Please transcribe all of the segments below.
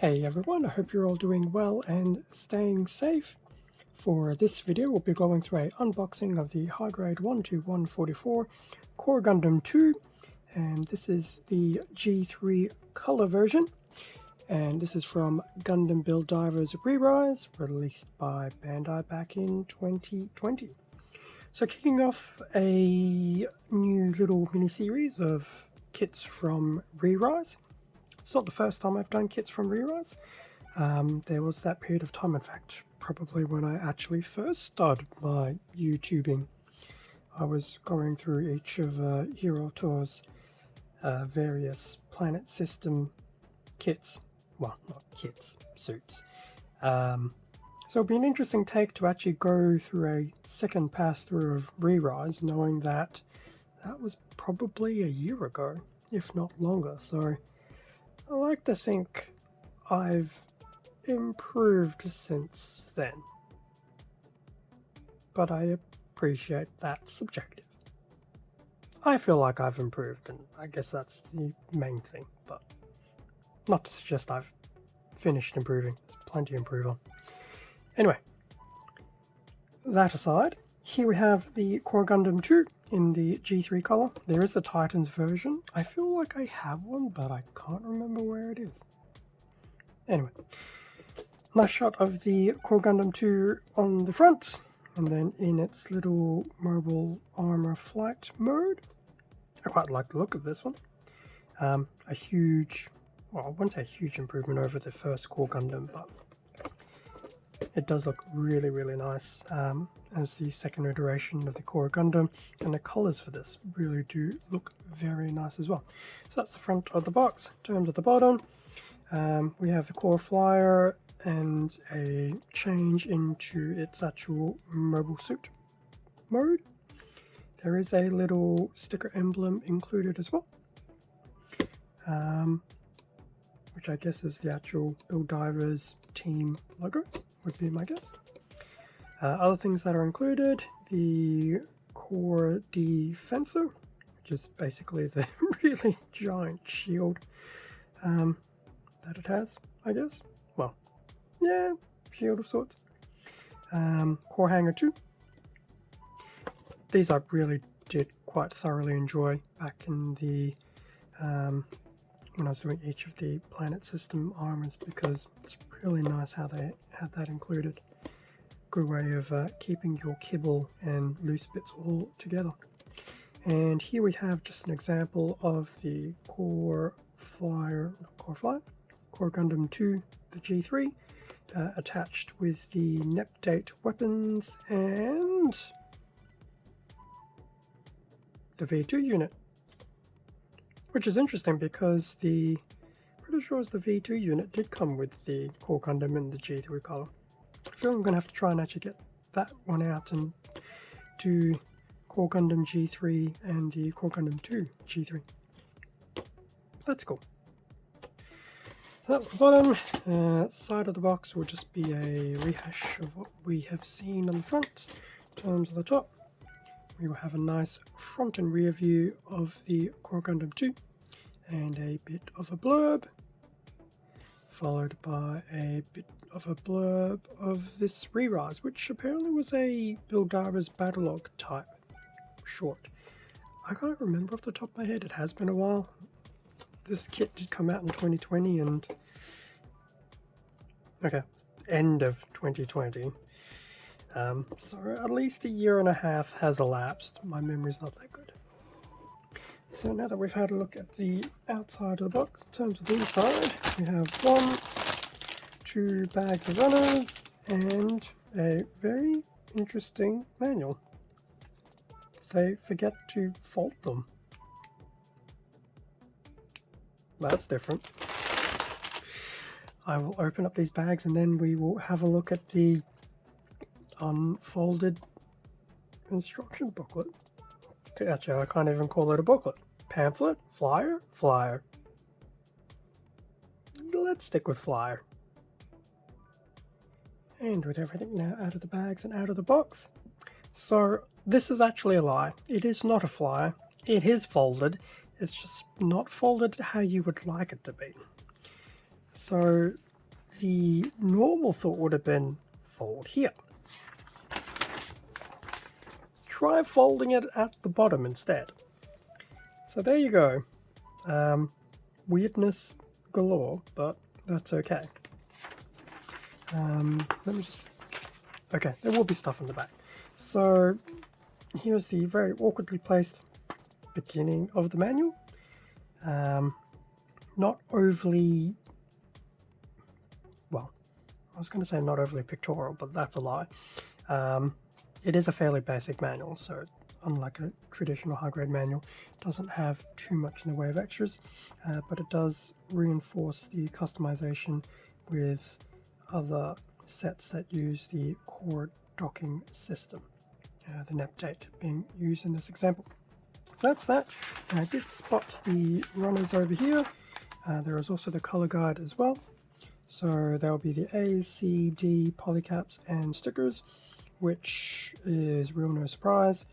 Hey everyone, I hope you're all doing well and staying safe. For this video, we'll be going through an unboxing of the high grade 12144 Core Gundam 2, and this is the G3 color version, and this is from Gundam Build Divers Re-Rise, released by Bandai back in 2020. So kicking off a new little mini-series of kits from Re-Rise. It's not the first time I've done kits from Re-Rise. There was that period of time, in fact, probably when I actually first started my YouTubing. I was going through each of Hero Tour's various planet system kits. Well, not kits, suits. So it'll be an interesting take to actually go through a second pass through of Re-Rise, knowing that that was probably a year ago, if not longer. So I like to think I've improved since then, but I appreciate that's subjective. I feel like I've improved, and I guess that's the main thing, but not to suggest I've finished improving. There's plenty to improve on. Anyway, that aside, here we have the Core Gundam 2 in the G3 color. There is the Titans version. I feel like I have one, but I can't remember where it is. Anyway, nice shot of the Core Gundam 2 on the front, and then in its little mobile armor flight mode. I quite like the look of this one. A huge, well, I wouldn't say a huge improvement over the first Core Gundam, but it does look really, really nice as the second iteration of the Core Gundam, and the colors for this really do look very nice as well. So that's the front of the box. In terms of the bottom, we have the Core Flyer and a change into its actual mobile suit mode. There is a little sticker emblem included as well, which I guess is the actual Build Divers team logo, would be my guess. Other things that are included, the Core Defensor, which is basically the really giant shield that it has, I guess. Well, yeah, shield of sorts. Core Hanger 2. These I really did quite thoroughly enjoy back in the when I was doing each of the planet system armors, because it's really nice how they had that included. Good way of keeping your kibble and loose bits all together. And here we have just an example of the Core Gundam 2, the G3, attached with the Nepdate weapons and the V2 unit. Which is interesting because pretty sure the V2 unit did come with the Core Gundam in the G3 color. I feel I'm going to have to try and actually get that one out and do Core Gundam G3 and the Core Gundam 2 G3. That's cool. So that's the bottom. Side of the box will just be a rehash of what we have seen on the front. In terms of the top, we will have a nice front and rear view of the Core Gundam 2 and a bit of a blurb, followed by a bit of a blurb of this Re-Rise, which apparently was a Build Divers Battlogue type short. I can't remember off the top of my head, it has been a while. This kit did come out in 2020 and end of 2020. So at least a year and a half has elapsed. My memory's not that good. So now that we've had a look at the outside of the box, in terms of the inside, we have 2 bags of runners and a very interesting manual. They forget to fold them. That's different. I will open up these bags and then we will have a look at the unfolded instruction booklet. Actually, I can't even call it a booklet. Pamphlet? Flyer? Flyer. Let's stick with flyer. And with everything now out of the bags and out of the box. So this is actually a lie. It is not a flyer. It is folded. It's just not folded how you would like it to be. So the normal thought would have been fold here. Try folding it at the bottom instead. So there you go. Weirdness galore, but that's okay. Let me just... Okay, there will be stuff in the back. So here's the very awkwardly placed beginning of the manual. Not overly... Well, I was going to say not overly pictorial, but that's a lie. It is a fairly basic manual, so unlike a traditional high-grade manual, it doesn't have too much in the way of extras, but it does reinforce the customization with other sets that use the core docking system, the NEP date being used in this example. So that's that. And I did spot the runners over here. There is also the color guide as well. So there will be the A, C, D polycaps and stickers, which is real no surprise,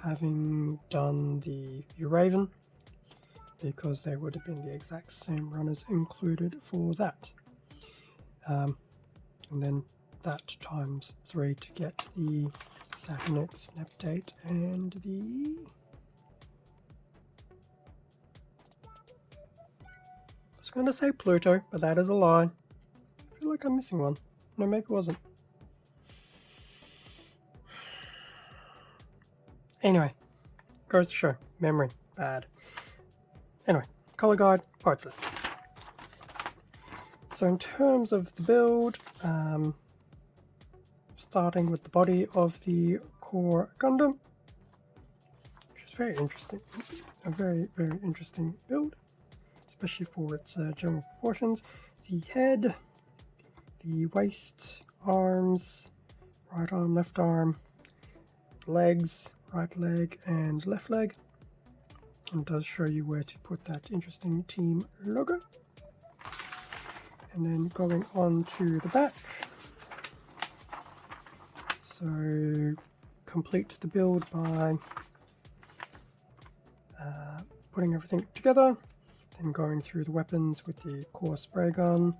having done the Uraven, because they would have been the exact same runners included for that. And then that times 3 to get the Saturnix, NEP date, and the... I was going to say Pluto, but that is a lie. I feel like I'm missing one. No, maybe it wasn't. Anyway, goes to show. Memory, bad. Anyway, color guide, parts list. So in terms of the build, starting with the body of the core Gundam, which is very interesting. A very, very interesting build, especially for its general proportions. The head, the waist, arms, right arm, left arm, legs, right leg and left leg, and does show you where to put that interesting team logo. And then going on to the back, so complete the build by putting everything together, then going through the weapons with the core spray gun,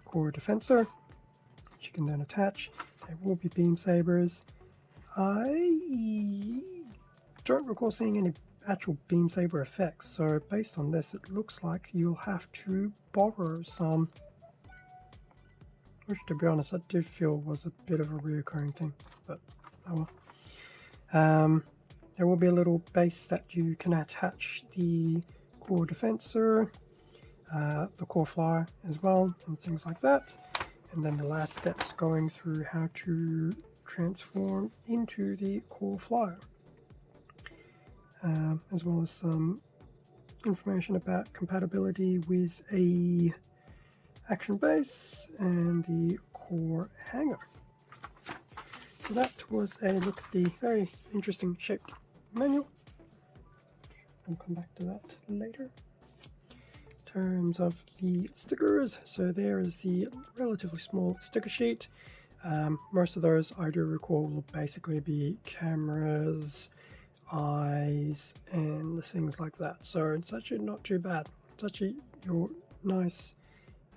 core defensor, which you can then attach. There will be beam sabers. I don't recall seeing any actual beam saber effects, so based on this it looks like you'll have to borrow some, which to be honest I did feel was a bit of a reoccurring thing, but oh well. There will be a little base that you can attach the core defensor, the core flyer as well, and things like that. And then the last steps going through how to transform into the core flyer, as well as some information about compatibility with a action base and the core hanger. So that was a look at the very interesting shaped manual. I'll come back to that later. In terms of the stickers, so there is the relatively small sticker sheet. Most of those I do recall will basically be cameras, eyes, and things like that. So it's actually not too bad. It's actually your nice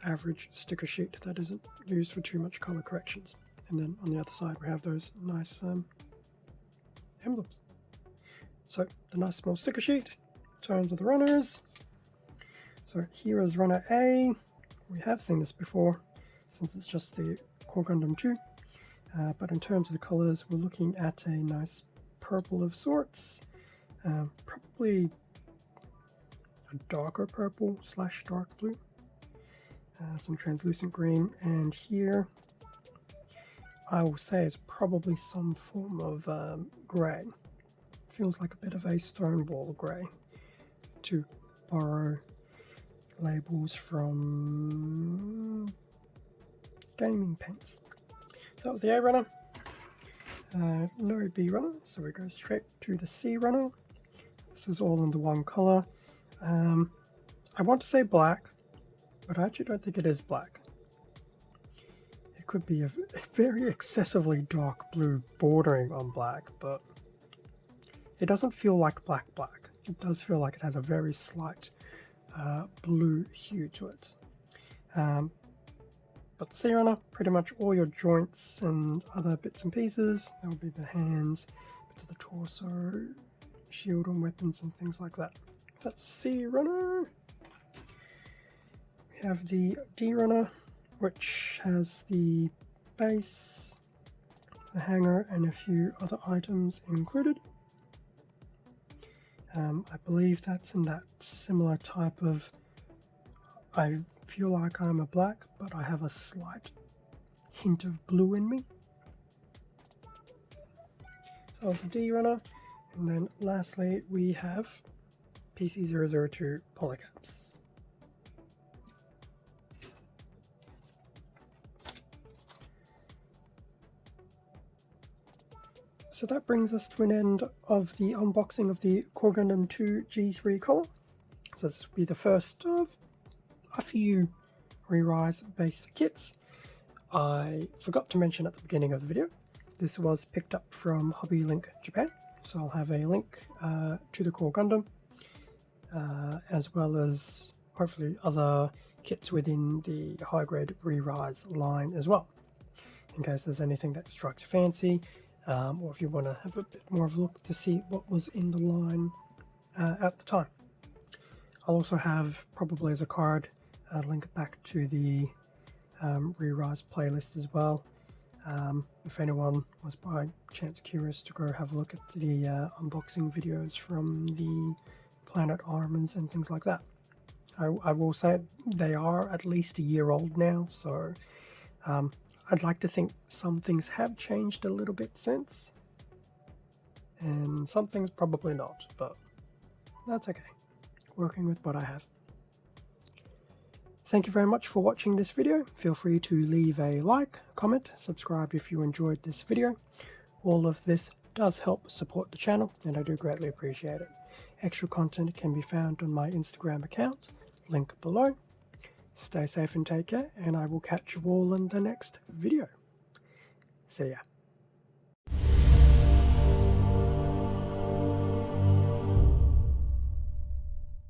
average sticker sheet that isn't used for too much color corrections. And then on the other side we have those nice emblems. So the nice small sticker sheet. In terms of the runners, so here is runner A. We have seen this before since it's just the Core Gundam 2, but in terms of the colors we're looking at a nice purple of sorts, probably a darker purple slash dark blue, some translucent green, and here I will say it's probably some form of grey. Feels like a bit of a stonewall grey, to borrow labels from gaming paints. So that was the A runner. No B runner, so we go straight to the C runner. This is all in the one color. I want to say black, but I actually don't think it is black. It could be a very excessively dark blue bordering on black, but it doesn't feel like black. It does feel like it has a very slight blue hue to it. But the Sea Runner, pretty much all your joints and other bits and pieces. That will be the hands, bits of the torso, shield and weapons and things like that. That's the Sea Runner. We have the D Runner, which has the base, the hanger, and a few other items included. I believe that's in that similar type of, I feel like I'm a black, but I have a slight hint of blue in me. So the D Runner, and then lastly we have PC002 Polycaps. So that brings us to an end of the unboxing of the Core Gundam 2 G3 collar. So this will be the first of a few re-rise based kits. I forgot to mention at the beginning of the video, this was picked up from Hobby Link Japan, so I'll have a link to the Core Gundam, as well as hopefully other kits within the high grade re-rise line as well, in case there's anything that strikes your fancy, or if you want to have a bit more of a look to see what was in the line at the time. I'll also have, probably as a card, a link back to the re-rise playlist as well. If anyone was by chance curious to go have a look at the unboxing videos from the Planet Armors and things like that. I will say they are at least a year old now, so I'd like to think some things have changed a little bit since, and some things probably not, but that's okay. Working with what I have. Thank you very much for watching this video. Feel free to leave a like, comment, subscribe if you enjoyed this video. All of this does help support the channel, and I do greatly appreciate it. Extra content can be found on my Instagram account, link below. Stay safe and take care, and I will catch you all in the next video. See ya.